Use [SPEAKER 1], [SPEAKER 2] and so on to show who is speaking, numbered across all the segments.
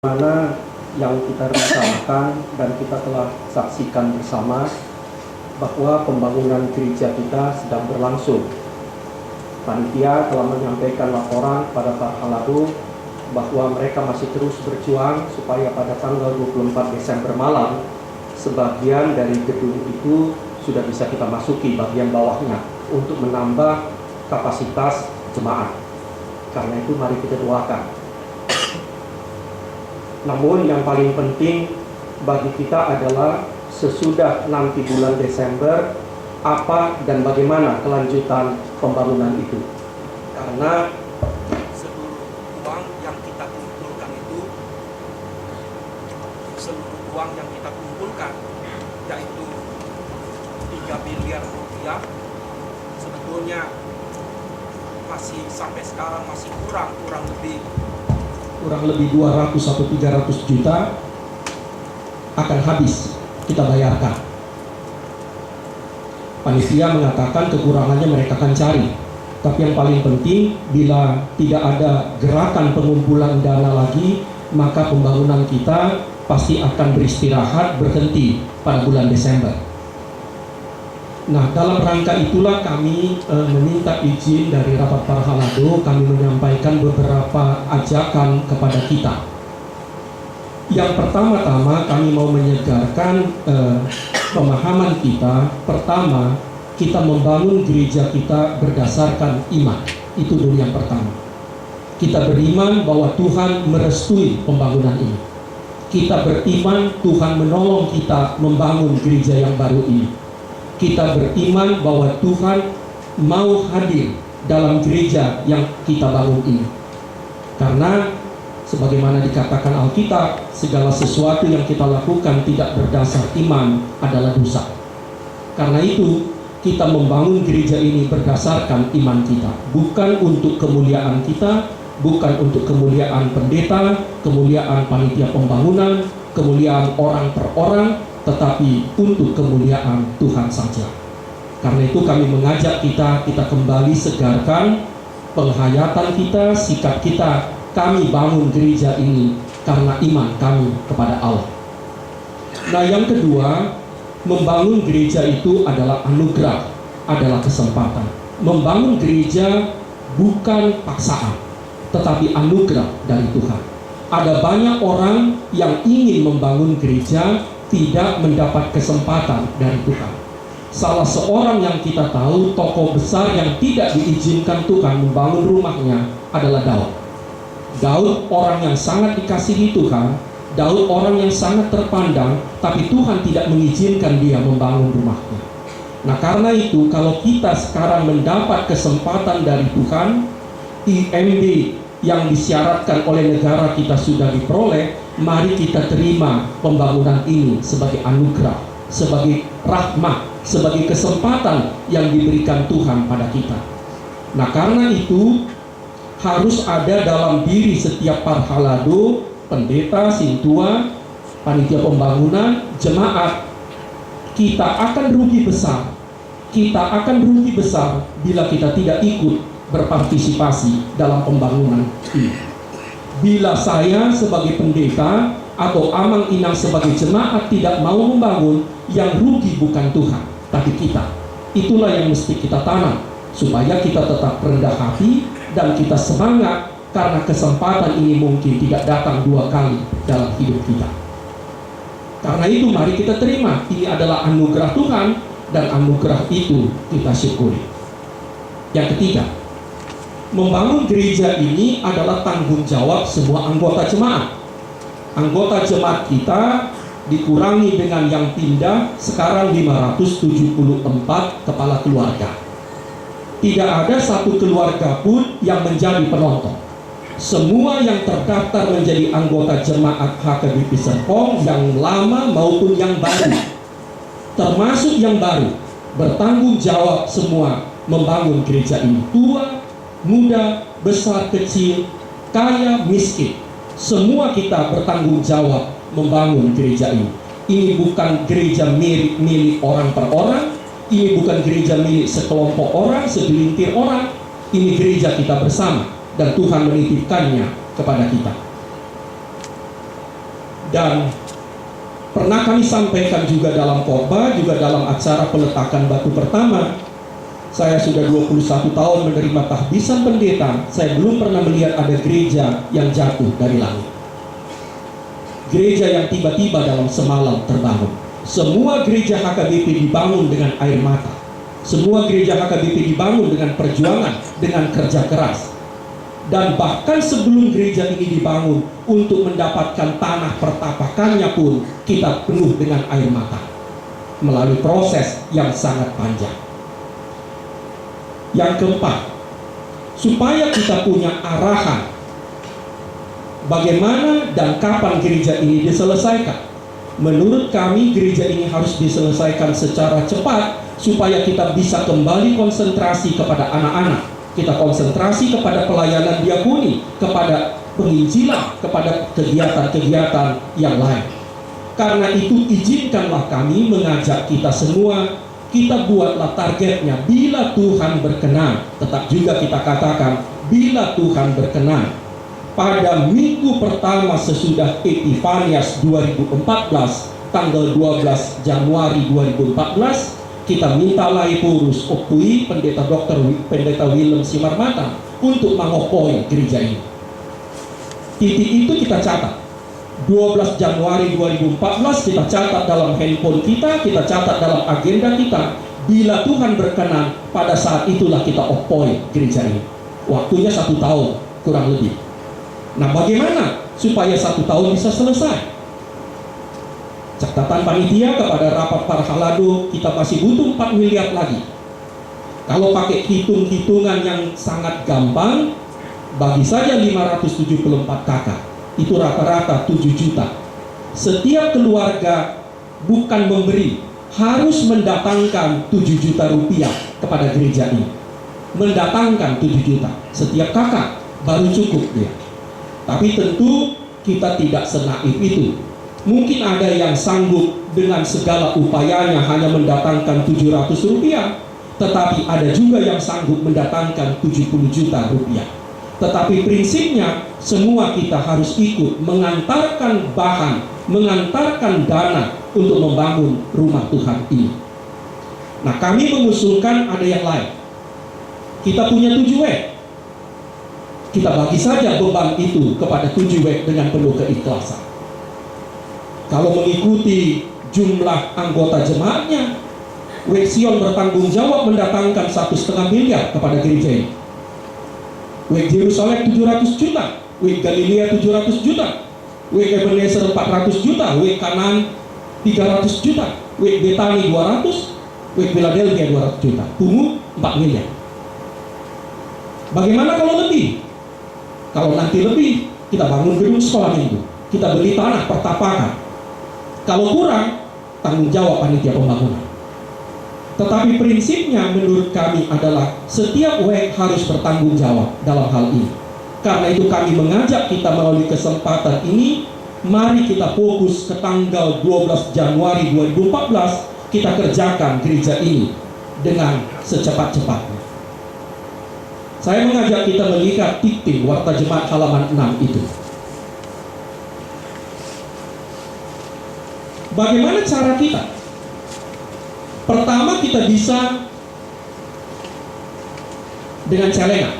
[SPEAKER 1] Mana yang kita rencanakan dan kita telah saksikan bersama bahwa pembangunan gereja kita sedang berlangsung. Panitia telah menyampaikan laporan pada Pak Halado bahwa mereka masih terus berjuang supaya pada tanggal 24 Desember malam sebagian dari gedung itu sudah bisa kita masuki bagian bawahnya untuk menambah kapasitas jemaat. Karena itu mari kita doakan. Namun yang paling penting bagi kita adalah sesudah nanti bulan Desember apa dan bagaimana kelanjutan pembangunan itu. Karena seluruh uang yang kita kumpulkan yaitu 3 miliar rupiah sebetulnya masih sampai sekarang masih kurang lebih 200 atau 300 juta akan habis kita bayarkan. Panitia mengatakan kekurangannya mereka akan cari. Tapi yang paling penting, bila tidak ada gerakan pengumpulan dana lagi, maka pembangunan kita pasti akan beristirahat, berhenti pada bulan Desember. Nah, dalam rangka itulah kami meminta izin dari rapat para halado, kami menyampaikan beberapa ajakan kepada kita. Yang pertama-tama kami mau menyegarkan pemahaman kita. Pertama, kita membangun gereja kita berdasarkan iman. Itu dulu yang pertama. Kita beriman bahwa Tuhan merestui pembangunan ini. Kita beriman Tuhan menolong kita membangun gereja yang baru ini. Kita beriman bahwa Tuhan mau hadir dalam gereja yang kita bangun ini. Karena sebagaimana dikatakan Alkitab, segala sesuatu yang kita lakukan tidak berdasar iman adalah dosa. Karena itu, kita membangun gereja ini berdasarkan iman kita. Bukan untuk kemuliaan kita, bukan untuk kemuliaan pendeta, kemuliaan panitia pembangunan, kemuliaan orang per orang, tetapi untuk kemuliaan Tuhan saja. Karena itu kami mengajak kita kembali segarkan penghayatan kita, sikap kita. Kami bangun gereja ini karena iman kami kepada Allah. Nah, yang kedua, membangun gereja itu adalah anugerah, adalah kesempatan. Membangun gereja bukan paksaan, tetapi anugerah dari Tuhan. Ada banyak orang yang ingin membangun gereja tidak mendapat kesempatan dari Tuhan. Salah seorang yang kita tahu, tokoh besar yang tidak diizinkan Tuhan membangun rumahnya adalah Daud. Daud orang yang sangat dikasihi Tuhan, Daud orang yang sangat terpandang, tapi Tuhan tidak mengizinkan dia membangun rumahnya. Nah, karena itu kalau kita sekarang mendapat kesempatan dari Tuhan, IMB yang disyaratkan oleh negara kita sudah diperoleh, mari kita terima pembangunan ini sebagai anugerah, sebagai rahmat, sebagai kesempatan yang diberikan Tuhan pada kita. Nah, karena itu harus ada dalam diri setiap parhalado, pendeta, sintua, panitia pembangunan, jemaat. Kita akan rugi besar. Kita akan rugi besar bila kita tidak ikut berpartisipasi dalam pembangunan ini. Bila saya sebagai pendeta atau Amang Inang sebagai jemaat tidak mau membangun, yang rugi bukan Tuhan, tapi kita. Itulah yang mesti kita tanam, supaya kita tetap rendah hati dan kita semangat, karena kesempatan ini mungkin tidak datang 2 kali dalam hidup kita. Karena itu mari kita terima, ini adalah anugerah Tuhan, dan anugerah itu kita syukuri. Yang ketiga, membangun gereja ini adalah tanggung jawab semua anggota jemaat. Anggota jemaat kita dikurangi dengan yang pindah sekarang 574 kepala keluarga. Tidak ada satu keluarga pun yang menjadi penonton. Semua yang terdaftar menjadi anggota jemaat HKBP Serpong, yang lama maupun yang baru, termasuk yang baru, bertanggung jawab semua membangun gereja ini. Tua, muda, besar, kecil, kaya, miskin, semua kita bertanggung jawab membangun gereja ini. Ini bukan gereja milik orang per orang, ini bukan gereja milik sekelompok orang, segelintir orang. Ini gereja kita bersama, dan Tuhan menitipkannya kepada kita. Dan pernah kami sampaikan juga dalam khotbah, juga dalam acara peletakan batu pertama, saya sudah 21 tahun menerima tahbisan pendeta, saya belum pernah melihat ada gereja yang jatuh dari langit. Gereja yang tiba-tiba dalam semalam terbangun. Semua gereja HKBP dibangun dengan air mata. Semua gereja HKBP dibangun dengan perjuangan, dengan kerja keras. Dan bahkan sebelum gereja ini dibangun, untuk mendapatkan tanah pertapakannya pun kita penuh dengan air mata, melalui proses yang sangat panjang. Yang keempat, supaya kita punya arahan bagaimana dan kapan gereja ini diselesaikan. Menurut kami gereja ini harus diselesaikan secara cepat, supaya kita bisa kembali konsentrasi kepada anak-anak, kita konsentrasi kepada pelayanan diakoni, kepada penginjilan, kepada kegiatan-kegiatan yang lain. Karena itu izinkanlah kami mengajak kita semua, kita buatlah targetnya bila Tuhan berkenan. Tetap juga kita katakan bila Tuhan berkenan. Pada minggu pertama sesudah Epifanias 2014, tanggal 12 Januari 2014, kita minta Laepurus Opui, Pendeta Willem Simarmata, untuk mengopoi gereja ini. Titik itu kita catat. 12 Januari 2014 kita catat dalam handphone kita catat dalam agenda kita. Bila Tuhan berkenan, pada saat itulah kita opoi gereja ini. Waktunya 1 tahun kurang lebih. Nah, bagaimana supaya 1 tahun bisa selesai? Catatan panitia kepada rapat para halado, kita masih butuh 4 miliar lagi. Kalau pakai hitung-hitungan yang sangat gampang, bagi saja 574 kakak, itu rata-rata 7 juta. Setiap keluarga bukan memberi, harus mendatangkan 7 juta rupiah kepada gereja ini. Mendatangkan 7 juta setiap kakak, baru cukup dia. Tapi tentu kita tidak senaif itu. Mungkin ada yang sanggup dengan segala upayanya hanya mendatangkan 700 rupiah, tetapi ada juga yang sanggup mendatangkan 70 juta rupiah. Tetapi prinsipnya semua kita harus ikut mengantarkan bahan, mengantarkan dana untuk membangun rumah Tuhan ini. Nah, kami mengusulkan ada yang lain. Kita punya 7 WEK. Kita bagi saja beban itu kepada 7 WEK dengan penuh keikhlasan. Kalau mengikuti jumlah anggota jemaatnya, WEK Sion bertanggung jawab mendatangkan 1,5 miliar kepada gereja ini. WEK Yerusalem 700 juta, WEK Galilea 700 juta, WEK Ebenezer 400 juta, WEK Kanan 300 juta, WEK Betani 200, WEK Philadelphia 200 juta, pungut 4 miliar. Bagaimana kalau lebih? Kalau nanti lebih, kita bangun gedung sekolah minggu, kita beli tanah pertapakan. Kalau kurang, tanggung jawab panitia pembangunan. Tetapi prinsipnya menurut kami adalah setiap WEK harus bertanggung jawab dalam hal ini. Karena itu kami mengajak kita melalui kesempatan ini, mari kita fokus ke tanggal 12 Januari 2014, kita kerjakan gereja ini dengan secepat-cepatnya. Saya mengajak kita melihat titik Warta Jemaat halaman 6 itu. Bagaimana cara kita? Pertama, kita bisa dengan celengan.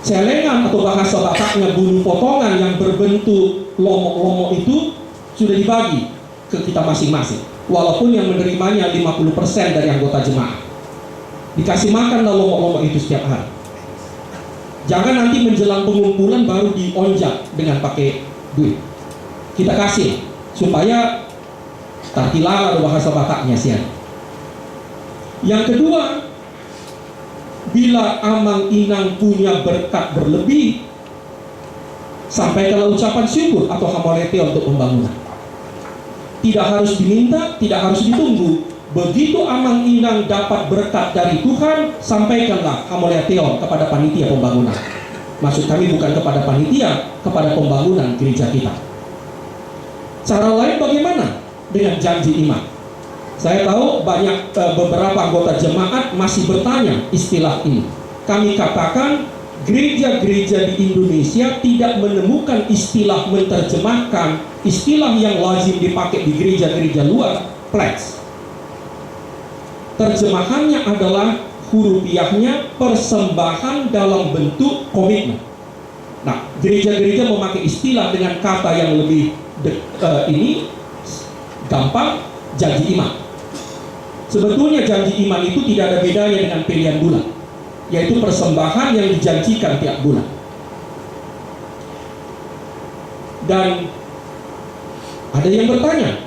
[SPEAKER 1] Celengan atau bahasa Bataknya bulu potongan yang berbentuk lomok-lomok itu sudah dibagi ke kita masing-masing. Walaupun yang menerimanya 50% dari anggota jemaat. Dikasih makanlah lomok-lomok itu setiap hari. Jangan nanti menjelang pengumpulan baru dionjak dengan pakai duit. Kita kasih supaya tartilang atau bahasa Bataknya sih. Yang kedua, bila amang inang punya berkat berlebih, sampaikanlah ucapan syukur atau hamolete untuk pembangunan. Tidak harus diminta, tidak harus ditunggu. Begitu amang inang dapat berkat dari Tuhan, sampaikanlah hamoleteon kepada panitia pembangunan. Maksud kami bukan kepada panitia, kepada pembangunan gereja kita. Cara lain bagaimana? Dengan janji iman. Saya tahu banyak beberapa anggota jemaat masih bertanya istilah ini. Kami katakan gereja-gereja di Indonesia tidak menemukan istilah menerjemahkan istilah yang lazim dipakai di gereja-gereja luar, pledge. Terjemahannya adalah hurufiahnya persembahan dalam bentuk komitmen. Nah, gereja-gereja memakai istilah dengan kata yang lebih ini gampang, janji iman. Sebetulnya janji iman itu tidak ada bedanya dengan pilihan bulan, yaitu persembahan yang dijanjikan tiap bulan. Dan ada yang bertanya,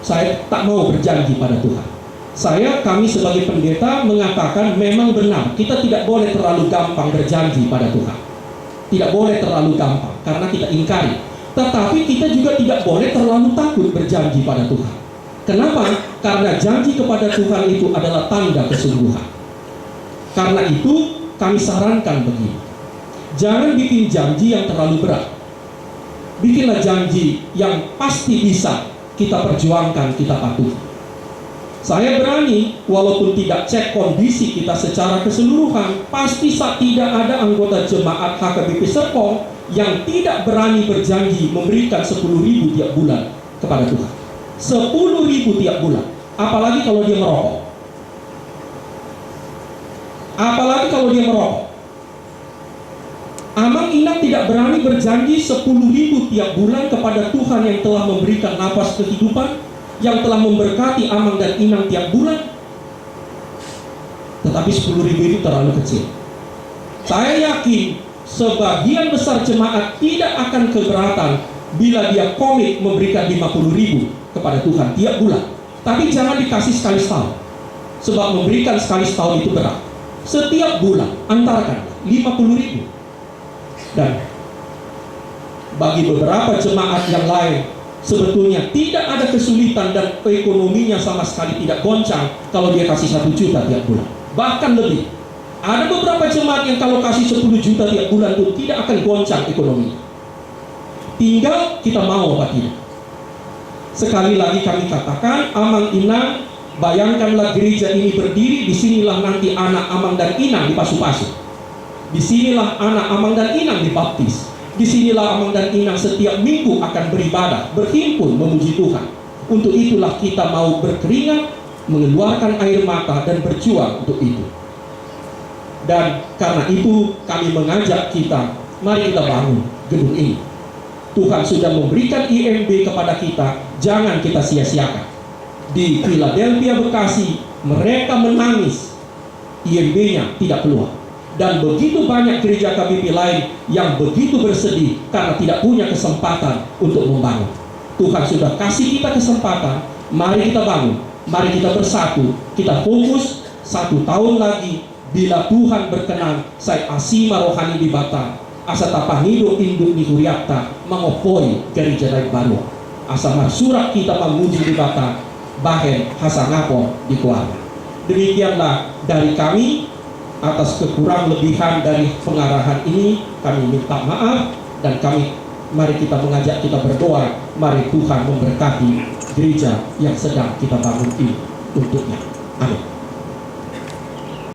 [SPEAKER 1] saya tak mau berjanji pada Tuhan. Kami sebagai pendeta mengatakan memang benar, kita tidak boleh terlalu gampang berjanji pada Tuhan. Tidak boleh terlalu gampang, karena kita ingkari. Tetapi kita juga tidak boleh terlalu takut berjanji pada Tuhan. Kenapa? Karena janji kepada Tuhan itu adalah tanda kesungguhan. Karena itu kami sarankan begini, jangan bikin janji yang terlalu berat. Bikinlah janji yang pasti bisa kita perjuangkan, kita patuhi. Saya berani, walaupun tidak cek kondisi kita secara keseluruhan, pasti tidak ada anggota jemaat HKBP Serpong yang tidak berani berjanji memberikan 10.000 tiap bulan kepada Tuhan. 10.000 tiap bulan. Apalagi kalau dia merokok. Apalagi kalau dia merokok. Amang Inang tidak berani berjanji 10.000 tiap bulan kepada Tuhan yang telah memberikan nafas kehidupan, yang telah memberkati Amang dan Inang tiap bulan. Tetapi 10.000 itu terlalu kecil. Saya yakin sebagian besar jemaat tidak akan keberatan bila dia komit memberikan 50.000 kepada Tuhan tiap bulan. Tapi jangan dikasih sekali setahun, sebab memberikan sekali setahun itu berat. Setiap bulan antarkan 50.000. Dan bagi beberapa jemaat yang lain sebetulnya tidak ada kesulitan dan ekonominya sama sekali tidak goncang kalau dia kasih 1 juta tiap bulan, bahkan lebih. Ada beberapa jemaat yang kalau kasih 10 juta tiap bulan itu tidak akan goncang ekonominya. Tinggal kita mau apa tidak. Sekali lagi kami katakan, Amang Inang, bayangkanlah gereja ini berdiri, disinilah nanti anak Amang dan Inang dipasuh-pasuh. Disinilah anak Amang dan Inang dibaptis. Disinilah Amang dan Inang setiap minggu akan beribadah, berhimpun memuji Tuhan. Untuk itulah kita mau berkeringat, mengeluarkan air mata dan berjuang untuk itu. Dan karena itu kami mengajak kita, mari kita bangun gedung ini. Tuhan sudah memberikan IMB kepada kita, jangan kita sia-siakan. Di Philadelphia, Bekasi, mereka menangis, IMB-nya tidak keluar. Dan begitu banyak gereja KBP lain yang begitu bersedih karena tidak punya kesempatan untuk membangun. Tuhan sudah kasih kita kesempatan, mari kita bangun, mari kita bersatu, kita fokus. 1 tahun lagi, bila Tuhan berkenan, saya asima rohani di Batam, asa tapangido induk ni Huriakta mengopoi gereja lain baru. Asa marsurak kita memuji di Batam, bahen hasangapo di keluarga. Demikianlah dari kami. Atas kekurang lebihan dari pengarahan ini kami minta maaf, dan mari kita mengajak kita berdoa, mari Tuhan memberkati gereja yang sedang kita bangun ini untuknya. Amin.